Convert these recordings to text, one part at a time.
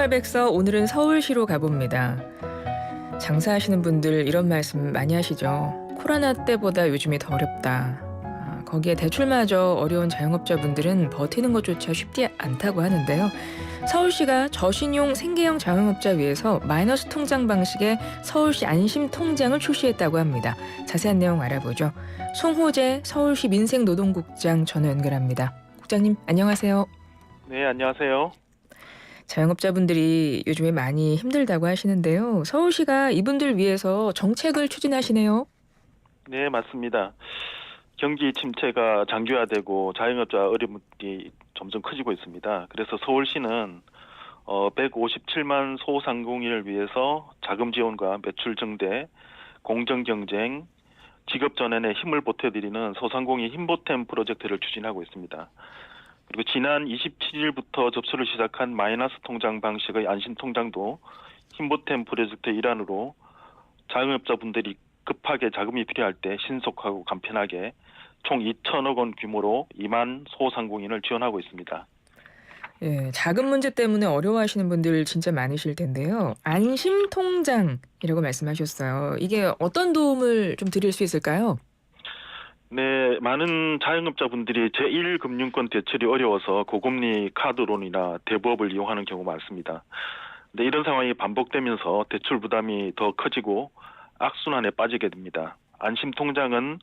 1800서 오늘은 서울시로 가봅니다. 장사하시는 분들 이런 말씀 많이 하시죠. 코로나 때보다 요즘이 더 어렵다. 거기에 대출마저 어려운 자영업자분들은 버티는 것조차 쉽지 않다고 하는데요. 서울시가 저신용 생계형 자영업자 위해서 마이너스 통장 방식의 서울시 안심통장을 출시했다고 합니다. 자세한 내용 알아보죠. 송호재 서울시 민생노동국장 전화 연결합니다. 국장님 안녕하세요. 네, 안녕하세요. 자영업자분들이 요즘에 많이 힘들다고 하시는데요. 서울시가 이분들 위해서 정책을 추진하시네요. 네, 맞습니다. 경기 침체가 장기화되고 자영업자 어려움이 점점 커지고 있습니다. 그래서 서울시는 157만 소상공인을 위해서 자금 지원과 매출 증대, 공정 경쟁, 직업 전환에 힘을 보태드리는 소상공인 힘보탬 프로젝트를 추진하고 있습니다. 그리고 지난 27일부터 접수를 시작한 마이너스 통장 방식의 안심통장도 힘보탬 프로젝트의 일환으로 자영업자분들이 급하게 자금이 필요할 때 신속하고 간편하게 총 2천억 원 규모로 2만 소상공인을 지원하고 있습니다. 예, 자금 문제 때문에 어려워하시는 분들 진짜 많으실 텐데요. 안심통장이라고 말씀하셨어요. 이게 어떤 도움을 좀 드릴 수 있을까요? 네, 많은 자영업자분들이 제1금융권 대출이 어려워서 고금리 카드론이나 대부업을 이용하는 경우가 많습니다. 근데 이런 상황이 반복되면서 대출 부담이 더 커지고 악순환에 빠지게 됩니다. 안심통장은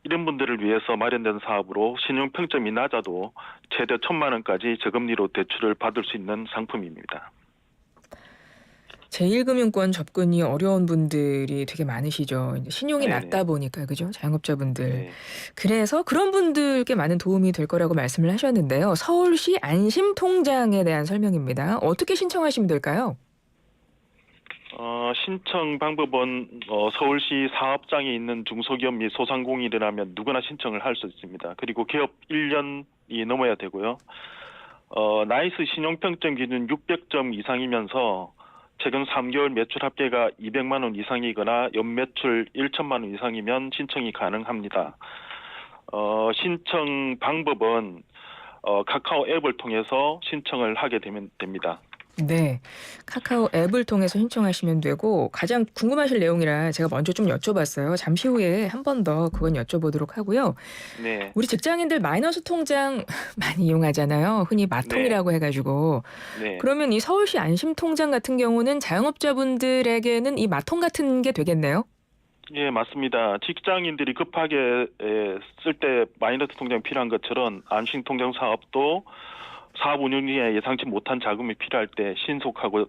이런 분들을 위해서 마련된 사업으로 신용평점이 낮아도 최대 1,000만 원까지 저금리로 대출을 받을 수 있는 상품입니다. 제1금융권 접근이 어려운 분들이 되게 많으시죠. 이제 신용이 네네. 낮다 보니까 그죠? 자영업자분들. 네. 그래서 그런 분들께 많은 도움이 될 거라고 말씀을 하셨는데요. 서울시 안심통장에 대한 설명입니다. 어떻게 신청하시면 될까요? 신청 방법은 서울시 사업장에 있는 중소기업 및 소상공인이라면 누구나 신청을 할 수 있습니다. 그리고 기업 1년이 넘어야 되고요. 나이스 신용평점 기준 600점 이상이면서 최근 3개월 매출 합계가 200만 원 이상이거나 연매출 1천만 원 이상이면 신청이 가능합니다. 신청 방법은 카카오 앱을 통해서 신청을 하게 되면 됩니다. 네. 카카오 앱을 통해서 신청하시면 되고 가장 궁금하실 내용이라 제가 먼저 좀 여쭤봤어요. 잠시 후에 한 번 더 그건 여쭤보도록 하고요. 네, 우리 직장인들 마이너스 통장 많이 이용하잖아요. 흔히 네, 마통이라고 해가지고. 네. 그러면 이 서울시 안심통장 같은 경우는 자영업자분들에게는 이 마통 같은 게 되겠네요. 예, 맞습니다. 직장인들이 급하게 쓸 때 마이너스 통장이 필요한 것처럼 안심통장 사업도 사업 운영에 예상치 못한 자금이 필요할 때 신속하고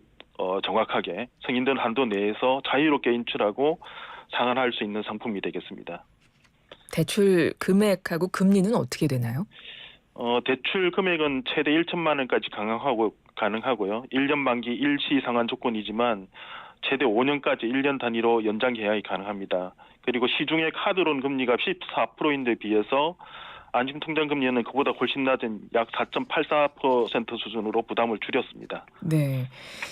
정확하게 승인된 한도 내에서 자유롭게 인출하고 상환할 수 있는 상품이 되겠습니다. 대출 금액하고 금리는 어떻게 되나요? 대출 금액은 최대 1천만 원까지 가능하고요. 1년 만기 일시 상환 조건이지만 최대 5년까지 1년 단위로 연장 계약이 가능합니다. 그리고 시중의 카드론 금리가 14%인데 비해서 안심통장 금리는 그보다 훨씬 낮은 약 4.84% 수준으로 부담을 줄였습니다. 네.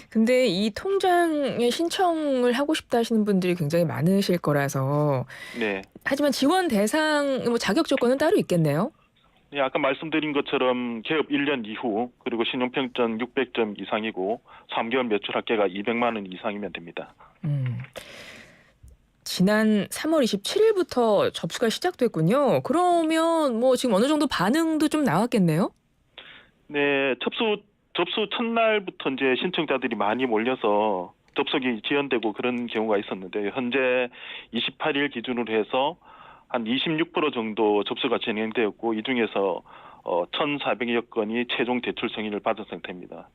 근데 이 통장에 신청을 하고 싶다 하시는 분들이 굉장히 많으실 거라서 네. 하지만 지원 대상 뭐 자격 조건은 따로 있겠네요. 네, 아까 말씀드린 것처럼 개업 1년 이후 그리고 신용평점 600점 이상이고 3개월 매출 합계가 200만 원 이상이면 됩니다. 음. 지난 3월 27일부터 접수가 시작됐군요. 그러면 뭐 지금 어느 정도 반응도 좀 나왔겠네요. 네, 접수 첫날부터 이제 신청자들이 많이 몰려서 접속이 지연되고 그런 경우가 있었는데 현재 28일 기준으로 해서 한 26% 정도 접수가 진행되었고 이 중에서 1,400여 건이 최종 대출 승인을 받은 상태입니다.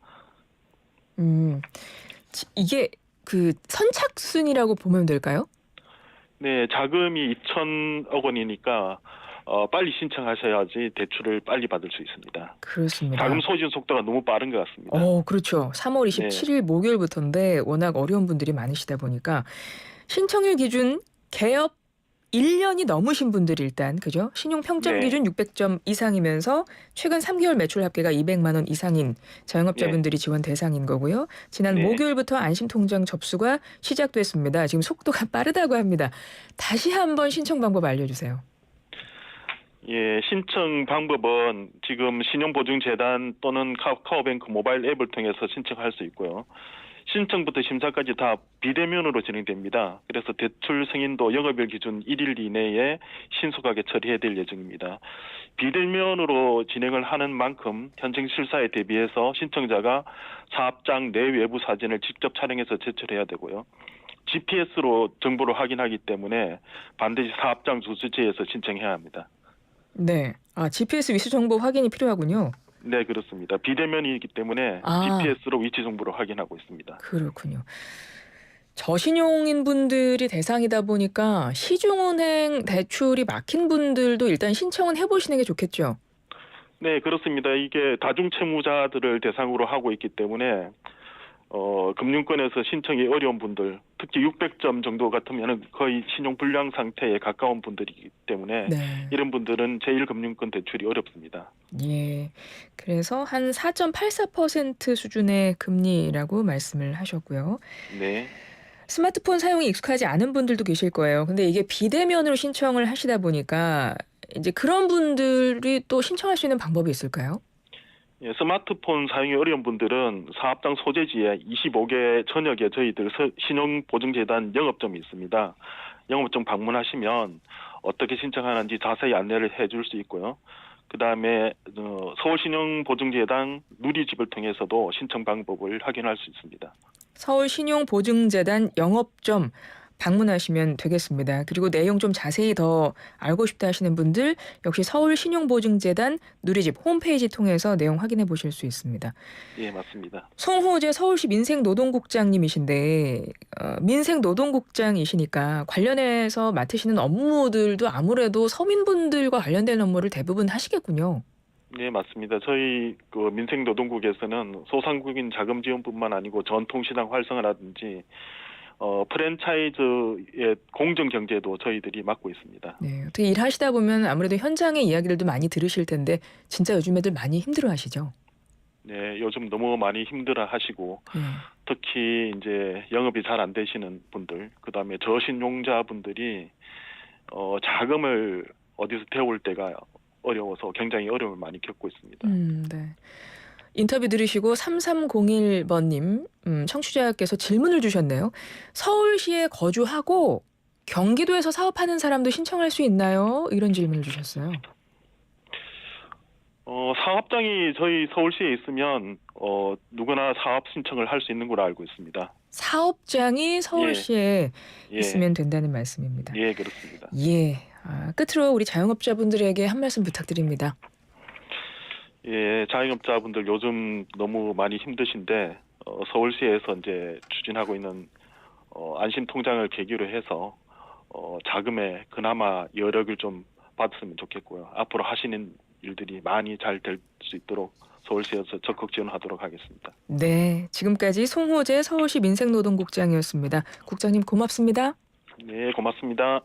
음. 이게 그 선착순이라고 보면 될까요? 네, 자금이 2천억 원이니까 빨리 신청하셔야지 대출을 빨리 받을 수 있습니다. 그렇습니다. 자금 소진 속도가 너무 빠른 것 같습니다. 그렇죠. 3월 네, 27일 목요일부터인데 워낙 어려운 분들이 많으시다 보니까 신청일 기준 개업 1년이 넘으신 분들이 일단 그죠? 신용 평점 네, 기준 600점 이상이면서 최근 3개월 매출 합계가 200만 원 이상인 네, 자영업자분들이 지원 대상인 거고요. 지난 네. 목요일부터 안심통장 접수가 시작됐습니다. 지금 속도가 빠르다고 합니다. 다시 한번 신청 방법 알려주세요. 예, 신청 방법은 지금 신용보증재단 또는 카카오뱅크 모바일 앱을 통해서 신청할 수 있고요. 신청부터 심사까지 다 비대면으로 진행됩니다. 그래서 대출 승인도 영업일 기준 1일 이내에 신속하게 처리해야 될 예정입니다. 비대면으로 진행을 하는 만큼 현장 실사에 대비해서 신청자가 사업장 내 외부 사진을 직접 촬영해서 제출해야 되고요. GPS로 정보를 확인하기 때문에 반드시 사업장 주소지에서 신청해야 합니다. 네. GPS 위치 정보 확인이 필요하군요. 네, 그렇습니다. 비대면이기 때문에 GPS로 위치 정보를 확인하고 있습니다. 그렇군요. 저신용인 분들이 대상이다 보니까 시중은행 대출이 막힌 분들도 일단 신청은 해보시는 게 좋겠죠. 네, 그렇습니다. 이게 다중채무자들을 대상으로 하고 있기 때문에 금융권에서 신청이 어려운 분들, 특히 600점 정도 같으면 거의 신용불량 상태에 가까운 분들이기 때문에 네. 이런 분들은 제1금융권 대출이 어렵습니다. 예. 그래서 한 4.84% 수준의 금리라고 말씀을 하셨고요. 네. 스마트폰 사용이 익숙하지 않은 분들도 계실 거예요. 근데 이게 비대면으로 신청을 하시다 보니까 이제 그런 분들이 또 신청할 수 있는 방법이 있을까요? 예, 스마트폰 사용이 어려운 분들은 사업장 소재지에 25개 전역에 저희들 신용보증재단 영업점이 있습니다. 영업점 방문하시면 어떻게 신청하는지 자세히 안내를 해줄 수 있고요. 그다음에 서울신용보증재단 누리집을 통해서도 신청 방법을 확인할 수 있습니다. 서울신용보증재단 영업점 방문하시면 되겠습니다. 그리고 내용 좀 자세히 더 알고 싶다 하시는 분들 역시 서울신용보증재단 누리집 홈페이지 통해서 내용 확인해 보실 수 있습니다. 예, 맞습니다. 송호재 서울시 민생노동국장님이신데 민생노동국장이시니까 관련해서 맡으시는 업무들도 아무래도 서민분들과 관련된 업무를 대부분 하시겠군요. 네, 맞습니다. 저희 민생노동국에서는 소상공인 자금 지원뿐만 아니고 전통시장 활성화라든지 프랜차이즈의 공정 경제도 저희들이 맡고 있습니다. 네, 어떻게 일하시다 보면 아무래도 현장의 이야기들도 많이 들으실 텐데 진짜 요즘 애들 많이 힘들어하시죠? 네, 요즘 너무 많이 힘들어하시고 네. 특히 이제 영업이 잘 안 되시는 분들, 그다음에 저신용자분들이 자금을 어디서 태울 때가 어려워서 굉장히 어려움을 많이 겪고 있습니다. 네. 인터뷰 들으시고 3301번님 청취자께서 질문을 주셨네요. 서울시에 거주하고 경기도에서 사업하는 사람도 신청할 수 있나요? 이런 질문을 주셨어요. 사업장이 저희 서울시에 있으면 누구나 사업 신청을 할 수 있는 걸로 알고 있습니다. 사업장이 서울시에 예, 있으면 된다는 말씀입니다. 예, 그렇습니다. 예. 끝으로 우리 자영업자분들에게 한 말씀 부탁드립니다. 예, 자영업자분들 요즘 너무 많이 힘드신데 서울시에서 이제 추진하고 있는 안심 통장을 계기로 해서 자금에 그나마 여력을 좀 받았으면 좋겠고요. 앞으로 하시는 일들이 많이 잘 될 수 있도록 서울시에서 적극 지원하도록 하겠습니다. 네, 지금까지 송호재 서울시 민생노동국장이었습니다. 국장님 고맙습니다. 네, 고맙습니다.